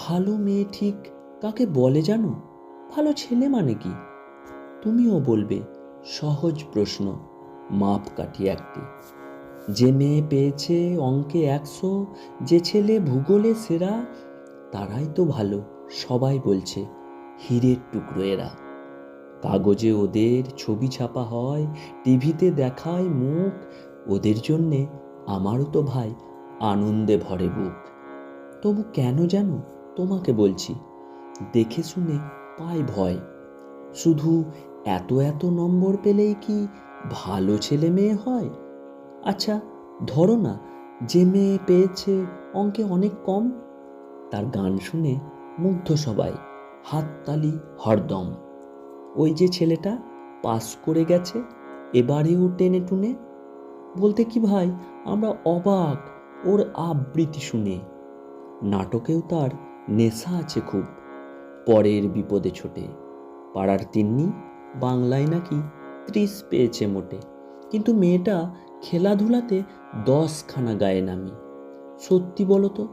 ভালো মেয়ে ঠিক কাকে বলে জানো? ভালো ছেলে মানে কি? তুমিও বলবে সহজ প্রশ্ন, মাপকাঠি একটি। যে মেয়ে পেয়েছে অঙ্কে 100, যে ছেলে ভূগোলে সেরা, তারাই তো ভালো, সবাই বলছে। হীরের টুকরো এরা। কাগজে ওদের ছবি ছাপা হয়, টিভিতে দেখায় মুখ। ওদের জন্যে আমারও তো ভাই আনন্দে ভরে বুক। তবু কেন জানো তোমাকে বলছি, দেখে শুনে পাই ভয়। শুধু এত এত নম্বর পেলেই কি ভালো ছেলে মেয়ে হয়? আচ্ছা, ধরো না, যে মেয়ে পেয়েছে অঙ্কে অনেক কম, তার গান শুনে মুগ্ধ সবাই, হাততালি হরদম। ওই যে ছেলেটা পাস করে গেছে এবারেও টেনে টুনে, বলতে কি ভাই আমরা অবাক ওর আবৃত্তি শুনে। নাটকেও তার নেশা আছে খুব, পরের বিপদে ছোটে। পাড়ার তিন্নি বাংলায় নাকি 30 পেয়েছে মোটে, কিন্তু মেয়েটা খেলাধুলাতে 10খানা গায়ে নামি। সত্যি বলো তো,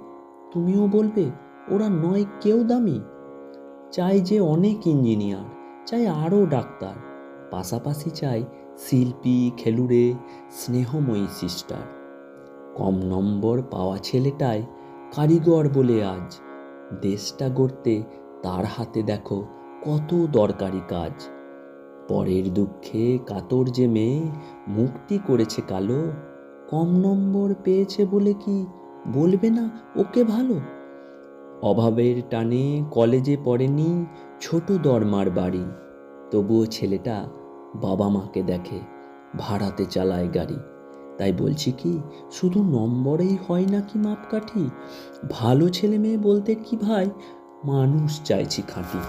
তুমিও বলবে ওরা নয় কেউ দামি? চাই যে অনেক ইঞ্জিনিয়ার, চাই আরও ডাক্তার, পাশাপাশি চাই শিল্পী, খেলুড়ে, স্নেহময়ী সিস্টার। কম নম্বর পাওয়া ছেলেটাই কারিগর বলে আজ। দেশটা গড়তে তার হাতে দেখো কত দরকারি কাজ। পরের দুঃখে কাতর যে মেয়ে মুক্তি করেছে কালো, কম নম্বর পেয়েছে বলে কি বলবে না ওকে ভালো? অভাবের টানে কলেজে পড়েনি, ছোট দরমার বাড়ি, তবুও ছেলেটা বাবা মাকে দেখে, ভাড়াতে চালায় গাড়ি। তাই বলছি কি, শুধু নম্বরেই হয় না কি মাপকাঠি? ভালো ছেলে মেয়ে বলতে কি ভাই, মানুষ চাইছি খাঁটি।